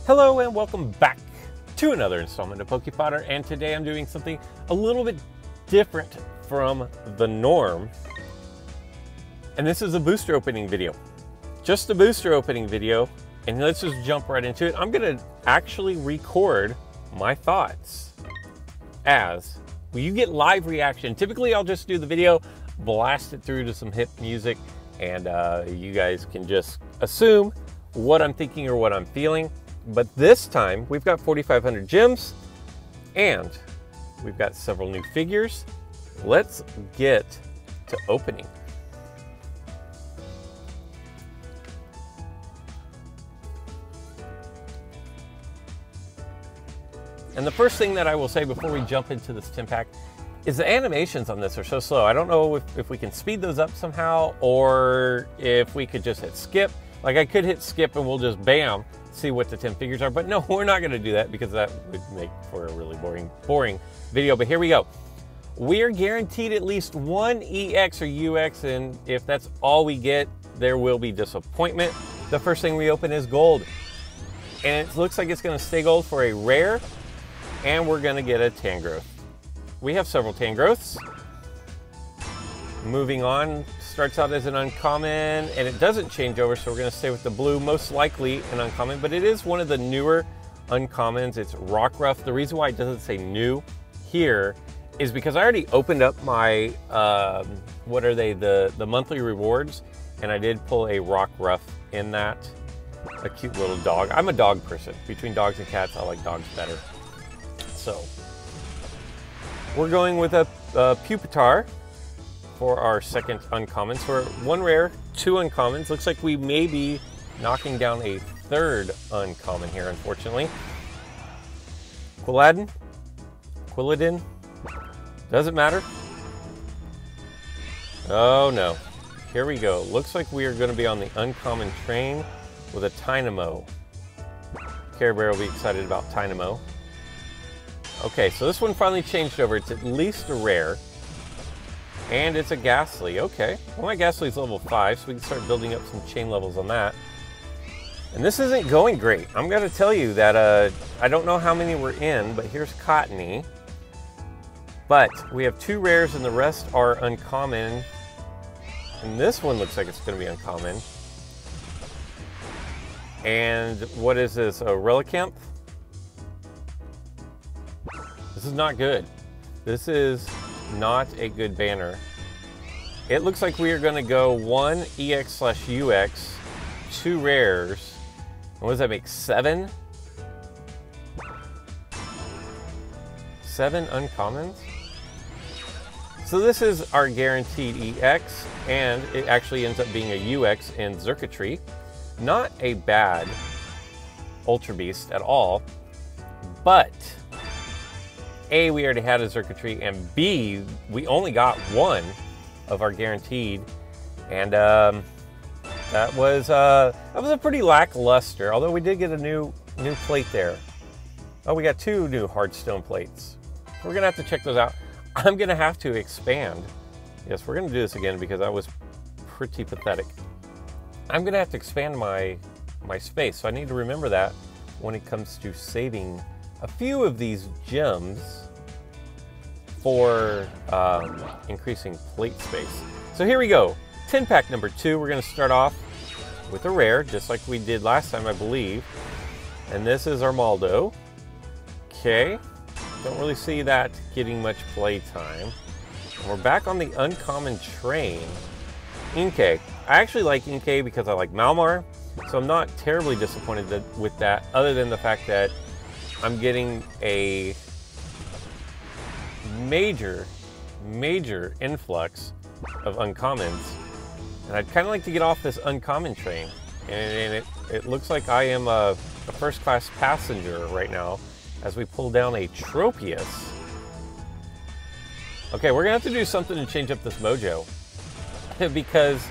Hello and welcome back to another installment of Fodder, and today I'm doing something a little bit different from the norm. And this is a booster opening video. Just a booster opening video, and let's just jump right into it. I'm gonna actually record my thoughts as you get live reaction. Typically I'll just do the video, blast it through to some hip music, and you guys can just assume what I'm thinking or what I'm feeling. But this time we've got 4,500 gems and we've got several new figures. Let's get to opening. And the first thing that I will say before we jump into this 10-pack is the animations on this are so slow. I don't know if we can speed those up somehow, or if we could just hit skip. Like I could hit skip and we'll just bam, see what the 10 figures are, but no, we're not gonna do that because that would make for a really boring video. But here we go. We're guaranteed at least one EX or UX, and if that's all we get, there will be disappointment. The first thing we open is gold, and it looks like it's gonna stay gold for a rare, and we're gonna get a Tangrowth. We have several Tangrowths. Moving on, starts out as an uncommon, and it doesn't change over, so we're gonna stay with the blue, most likely an uncommon, but it is one of the newer uncommons. It's Rockruff. The reason why it doesn't say new here is because I already opened up my, what are they, the monthly rewards, and I did pull a Rockruff in that. A cute little dog. I'm a dog person. Between dogs and cats, I like dogs better. So, we're going with a Pupitar for our second uncommon. So we're one rare, two uncommons. Looks like we may be knocking down a third uncommon here, unfortunately. Quilladin? Doesn't matter. Oh no. Here we go. Looks like we are going to be on the uncommon train with a Tynamo. Care Bear will be excited about Tynamo. Okay, so this one finally changed over. It's at least a rare. And it's a Ghastly. Okay. Well, my Ghastly's level 5, so we can start building up some chain levels on that. And this isn't going great. I'm going to tell you that I don't know how many we're in, but here's Cottony. But we have two rares and the rest are uncommon. And this one looks like it's going to be uncommon. And what is this? A Relicanth? This is not good. This is not a good banner. It looks like we are going to go one EX/UX, two rares. And what does that make? 7? 7 uncommons? So this is our guaranteed EX, and it actually ends up being a UX in Xurkitree. Not a bad Ultra Beast at all, but A, we already had a Xurkitree, and B, we only got one of our guaranteed, and that was a pretty lackluster. Although we did get a new plate there. Oh, we got 2 new hardstone plates. We're gonna have to check those out. I'm gonna have to expand. Yes, we're gonna do this again because that was pretty pathetic. I'm gonna have to expand my space, so I need to remember that when it comes to saving a few of these gems for increasing plate space. So here we go, 10-pack number 2. We're gonna start off with a rare, just like we did last time, I believe. And this is Armaldo. Okay, don't really see that getting much play time. And we're back on the uncommon train. Inkay. I actually like Inkay because I like Malmar, so I'm not terribly disappointed with that, other than the fact that I'm getting a major influx of uncommons, and I'd kind of like to get off this uncommon train. And it looks like I am a first-class passenger right now as we pull down a Tropius. Okay, we're gonna have to do something to change up this mojo because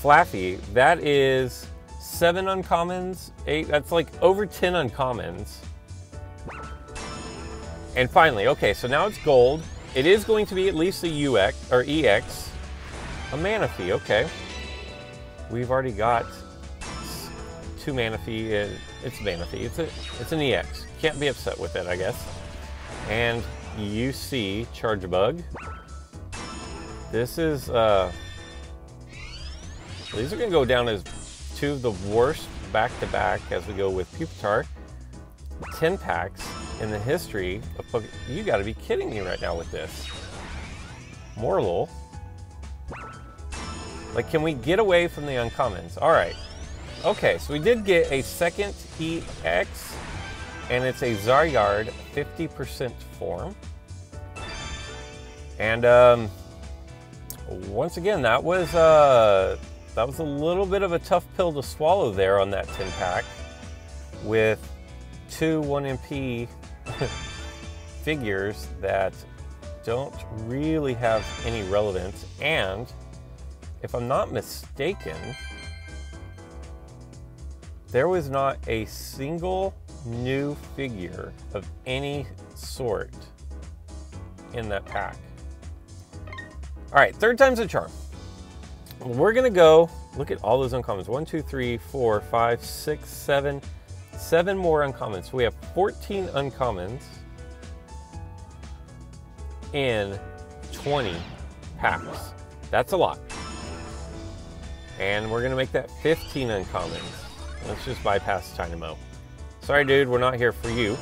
Flaffy, that is 7 uncommons, 8. That's like over 10 uncommons. And finally, okay, so now it's gold. It is going to be at least a UX or EX. A Manaphy, okay. We've already got 2 mana fee. It's mana fee. It's an EX. Can't be upset with it, I guess. And you see Charge Bug. This is these are going to go down as 2 of the worst back-to-back as we go with Pupitar. 10 packs in the history of Pokemon. You got to be kidding me right now with this. Morlul. Like, can we get away from the uncommons? All right. Okay, so we did get a second EX, and it's a Zaryard 50% form. And once again, that was a little bit of a tough pill to swallow there on that 10 pack with 2 1MP figures that don't really have any relevance. And if I'm not mistaken, there was not a single new figure of any sort in that pack. All right, 3rd time's a charm. We're gonna go look at all those uncommons. 1, 2, 3, 4, 5, 6, 7. 7 more uncommons. So we have 14 uncommons in 20 packs. That's a lot. And we're gonna make that 15 uncommons. Let's just bypass Tynamo. Sorry, dude, we're not here for you.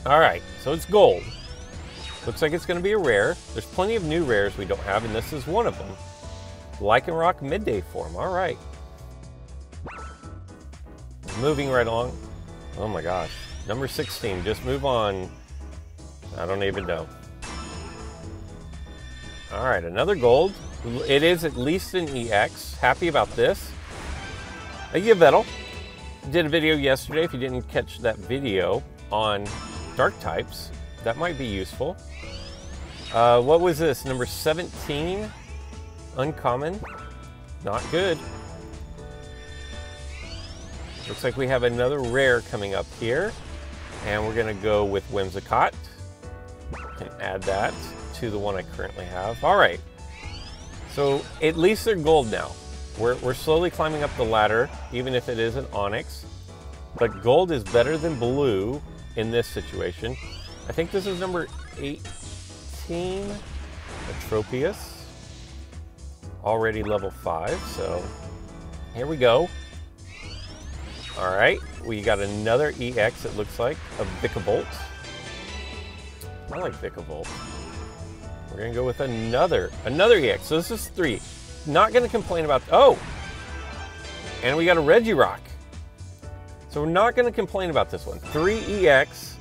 All right, so it's gold. Looks like it's gonna be a rare. There's plenty of new rares we don't have, and this is one of them. Lycanroc Midday form, all right. Moving right along. Oh my gosh, number 16, just move on. I don't even know. All right, another gold. It is at least an EX. Happy about this. A Yveltal. Did a video yesterday. If you didn't catch that video on dark types, that might be useful. What was this? Number 17. Uncommon. Not good. Looks like we have another rare coming up here. And we're going to go with Whimsicott. And add that to the one I currently have. All right. So at least they're gold now. We're slowly climbing up the ladder, even if it is an Onyx. But gold is better than blue in this situation. I think this is number 18. Atropius. Already level 5, so here we go. All right, we got another EX, it looks like, of Vikavolt. I like Vikavolt. We're gonna go with another EX, so this is 3. Not gonna complain about, oh! And we got a Regirock. So we're not gonna complain about this one. 3 EX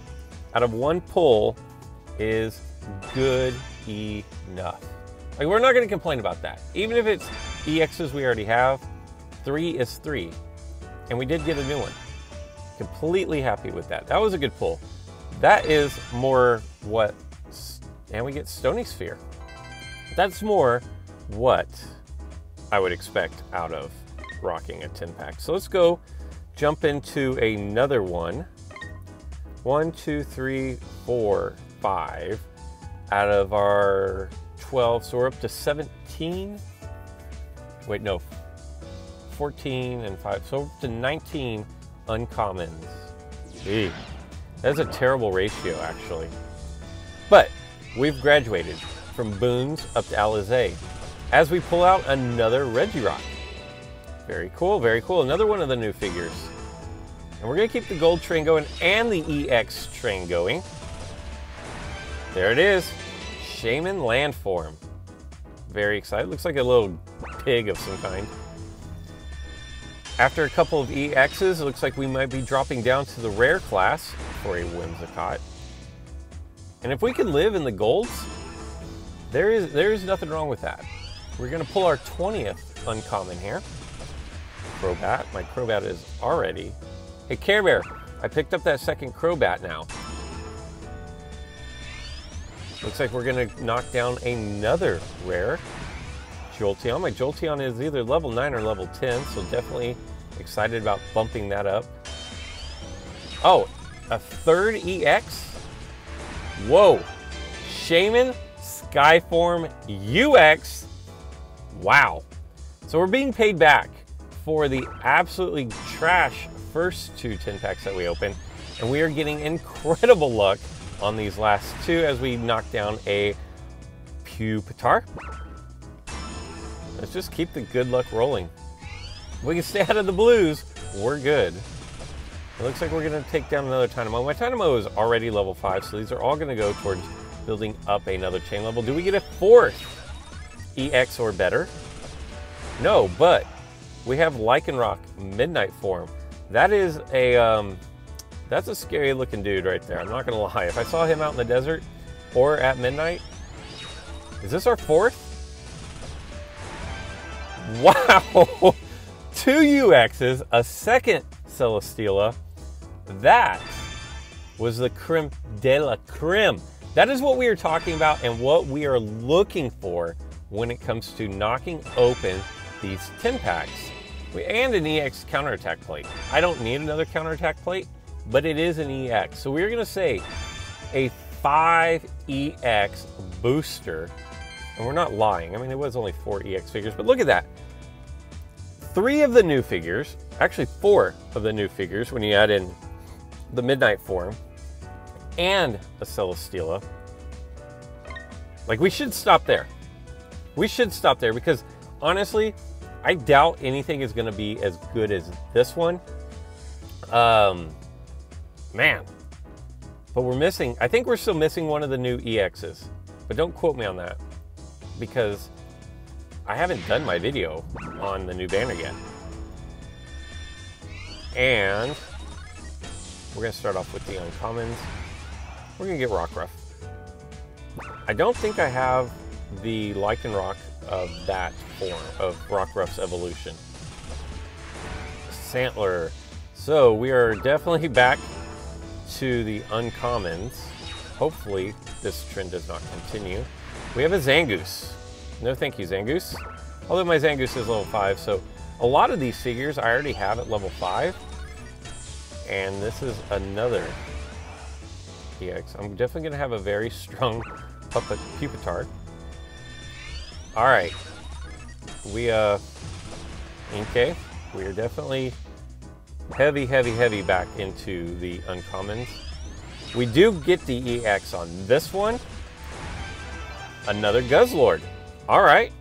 out of 1 pull is good enough. Like, we're not gonna complain about that. Even if it's EXs we already have, 3 is 3. And we did get a new one. Completely happy with that. That was a good pull. That is more what, and we get Stony Sphere. That's more what I would expect out of rocking a 10 pack. So let's go jump into another one. 1, 2, 3, 4, 5 out of our 12. So we're up to 17. Wait, no. 14 and 5. So we're up to 19 uncommons. Gee, that's a terrible ratio, actually. But we've graduated from Boons up to Alizé as we pull out another Regirock. Very cool, very cool. Another one of the new figures. And we're going to keep the gold train going and the EX train going. There it is. Shaman Landform. Very excited. Looks like a little pig of some kind. After a couple of EXs, it looks like we might be dropping down to the rare class for a Whimsicott. And if we can live in the golds, there is nothing wrong with that. We're going to pull our 20th uncommon here. Crobat. My Crobat is already... Hey, Care Bear, I picked up that second Crobat now. Looks like we're going to knock down another rare. Jolteon. My Jolteon is either level 9 or level 10, so definitely excited about bumping that up. Oh, a third EX? Whoa. Shaman Skyform UX. Wow. So we're being paid back for the absolutely trash first 2 tin packs that we opened. And we are getting incredible luck on these last 2 as we knock down a Pupitar. Let's just keep the good luck rolling. We can stay out of the blues, we're good. It looks like we're gonna take down another Dynamo. My Dynamo is already level 5, so these are all gonna go towards building up another chain level. Do we get a 4th EX or better? No, but we have Lycanroc Midnight form. That is a, that's a scary looking dude right there. I'm not gonna lie. If I saw him out in the desert or at midnight, is this our 4th? Wow, 2 UXs, a 2nd Celesteela. That was the creme de la creme. That is what we are talking about and what we are looking for when it comes to knocking open these tin packs. And an EX counterattack plate. I don't need another counterattack plate, but it is an EX. So we're gonna say a 5 EX booster. And we're not lying. I mean, it was only 4 EX figures, but look at that. 3 of the new figures, actually 4 of the new figures when you add in the Midnight form and a Celesteela. Like, we should stop there. We should stop there because honestly, I doubt anything is gonna be as good as this one. Man, but we're missing, I think we're still missing one of the new EXs, but don't quote me on that because I haven't done my video on the new banner yet. And we're gonna start off with the uncommons. We're gonna get Rockruff. I don't think I have the Lycanroc of that form, of Rockruff's evolution. Santler. So we are definitely back to the uncommons. Hopefully this trend does not continue. We have a Zangoose. No thank you, Zangoose. Although my Zangoose is level 5, so a lot of these figures I already have at level 5. And this is another EX. I'm definitely gonna have a very strong Pupitar. All right, we okay, we are definitely heavy back into the uncommons. We do get the EX on this one. Another Guzzlord. All right,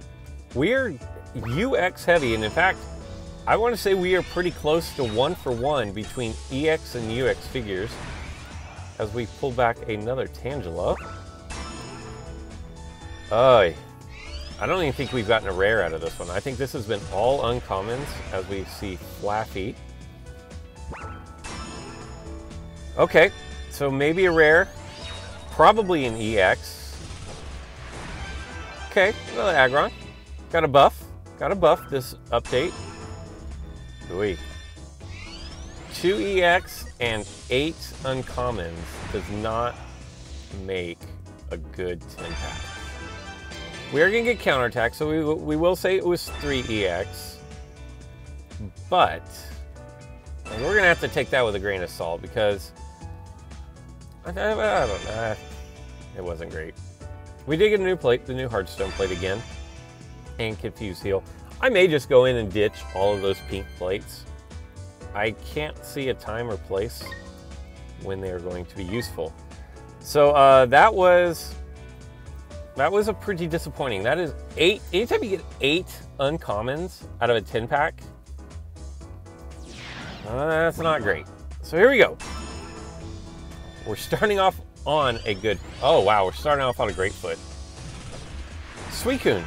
we are UX heavy, and in fact, I want to say we are pretty close to 1-for-1 between EX and UX figures as we pull back another Tangela. I don't even think we've gotten a rare out of this one. I think this has been all uncommons as we see Flaffy. Okay, so maybe a rare, probably an EX. Okay, another Aggron. Got a buff this update. Ooh. 2 EX and 8 uncommons does not make a good 10 pack. We are gonna get counterattack, so we will say it was 3 EX, but we're gonna have to take that with a grain of salt because I don't know, it wasn't great. We did get a new plate, the new Hearthstone plate again, and Confuse Heal. I may just go in and ditch all of those pink plates. I can't see a time or place when they are going to be useful. So that was a pretty disappointing. That is 8, anytime you get 8 uncommons out of a 10 pack, that's not great. So here we go. We're starting off on a good, oh wow, we're starting off on a great foot. Suicune,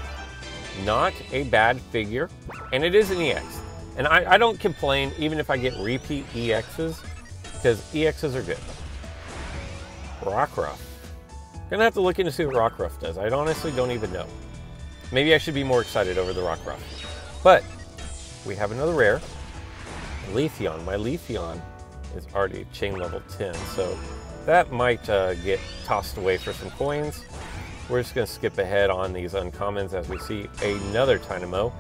not a bad figure, and it is an EX. And I don't complain even if I get repeat EXs, because EXs are good. Rockruff. Gonna have to look into see what Rockruff does. I honestly don't even know. Maybe I should be more excited over the Rockruff. But we have another rare, Leafeon. My Leafeon is already chain level 10, so that might get tossed away for some coins. We're just gonna skip ahead on these uncommons as we see another Dynamo.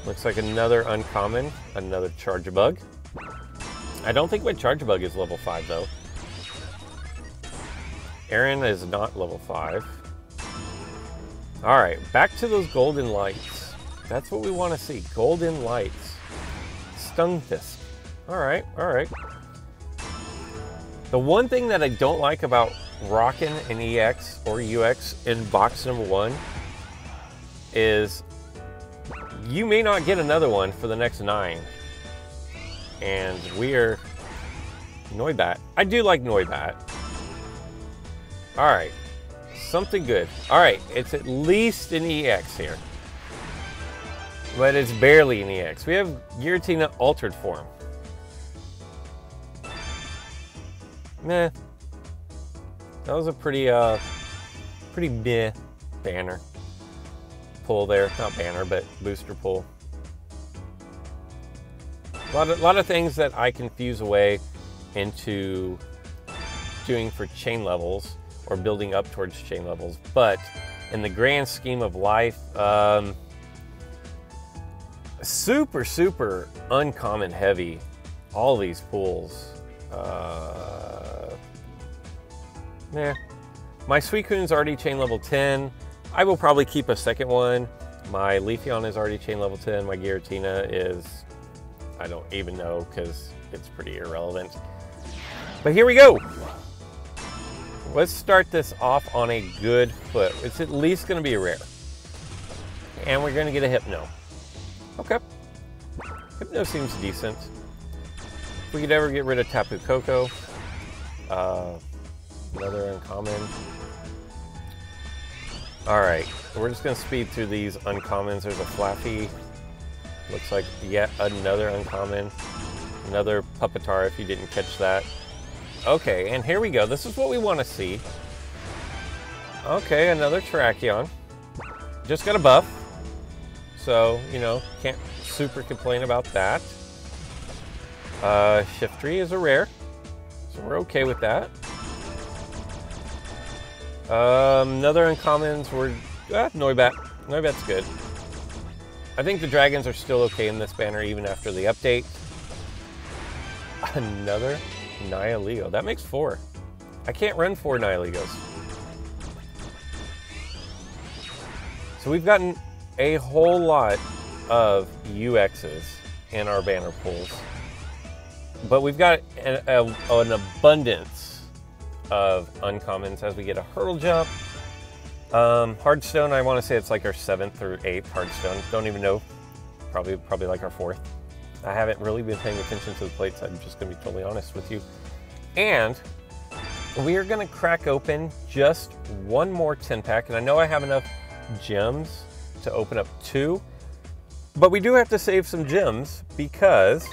Looks like another uncommon, another Charjabug. I don't think my Charjabug is level 5 though. Aaron is not level 5. All right, back to those golden lights. That's what we want to see, golden lights. Stunfisk. All right, all right. The one thing that I don't like about rocking an EX or UX in box number 1 is you may not get another one for the next 9. And we're Noibat. I do like Noibat. All right, something good. All right, it's at least an EX here. But it's barely an EX. We have Giratina altered form. Meh. That was a pretty meh banner pull there. Not banner, but booster pull. A lot of things that I can fuse away into doing for chain levels or building up towards chain levels. But in the grand scheme of life, super, super uncommon heavy. All these pulls. Nah. My Suicune's already chain level 10. I will probably keep a second one. My Leafeon is already chain level 10. My Giratina is, I don't even know because it's pretty irrelevant. But here we go. Let's start this off on a good foot. It's at least going to be a rare. And we're going to get a Hypno. Okay. Hypno seems decent. If we could ever get rid of Tapu Koko. Another uncommon. Alright, we're just going to speed through these uncommons. There's a Flaffy. Looks like yet another uncommon. Another Puppetar if you didn't catch that. Okay, and here we go. This is what we want to see. Okay, another Terrakion. Just got a buff. So, you know, can't super complain about that. Shiftry is a rare. So we're okay with that. Another uncommons were Noibat. Noibat's good. I think the dragons are still okay in this banner even after the update. Another Nihilego. That makes 4. I can't run 4 Nihilegos. So we've gotten a whole lot of UXs in our banner pulls. But we've got an abundance of uncommons as we get a Hurdle Jump. Hardstone, I want to say it's like our 7th or 8th Hardstone. Don't even know. Probably like our 4th. I haven't really been paying attention to the plates. I'm just going to be totally honest with you. And we are going to crack open just one more 10-pack. And I know I have enough gems to open up 2. But we do have to save some gems because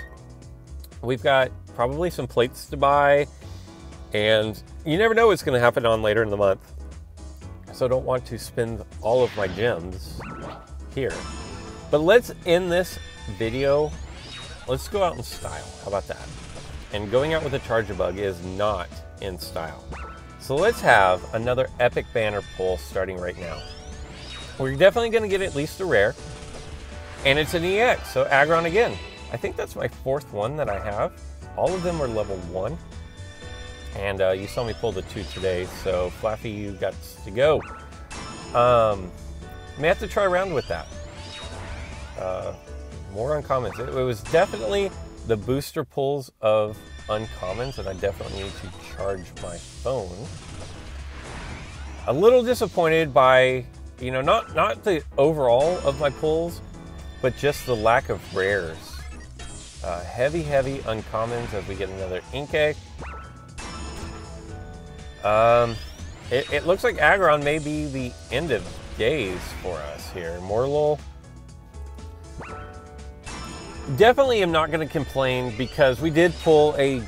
we've got probably some plates to buy. And you never know what's going to happen on later in the month. So I don't want to spend all of my gems here. But let's end this video. Let's go out in style. How about that? And going out with a Charjabug is not in style. So let's have another epic banner pull starting right now. We're definitely going to get at least a rare. And it's an EX, so Aggron again. I think that's my 4th one that I have. All of them are level 1. And you saw me pull the 2 today, so Flaffy, you got to go. May have to try around with that. More uncommons. It was definitely the booster pulls of uncommons, and I definitely need to charge my phone. A little disappointed by, you know, not the overall of my pulls, but just the lack of rares. Heavy uncommons as we get another Inkay. It looks like Aggron may be the end of days for us here. Morlul. Definitely am not going to complain because we did pull a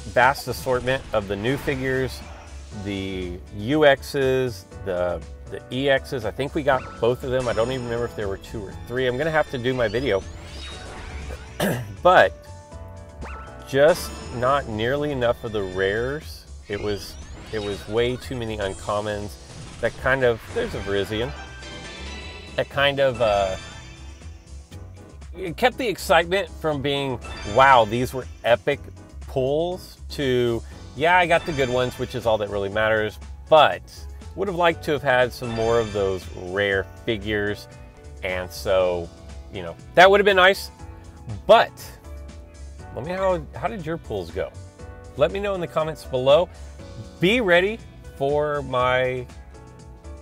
vast assortment of the new figures, the UXs, the EXs. I think we got both of them. I don't even remember if there were 2 or 3. I'm going to have to do my video. But just not nearly enough of the rares. It was way too many uncommons. That kind of, there's a Virizion. That kind of, it kept the excitement from being, wow, these were epic pulls, to, yeah, I got the good ones, which is all that really matters, but would have liked to have had some more of those rare figures. And so, you know, that would have been nice. But Let me know, how did your pulls go? Let me know in the comments below. Be ready for my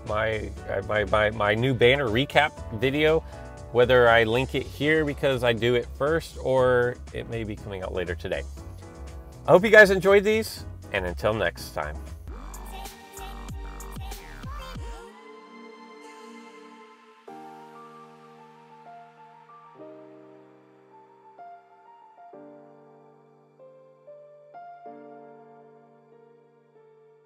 new banner recap video, whether I link it here because I do it first or it may be coming out later today. I hope you guys enjoyed these, and until next time.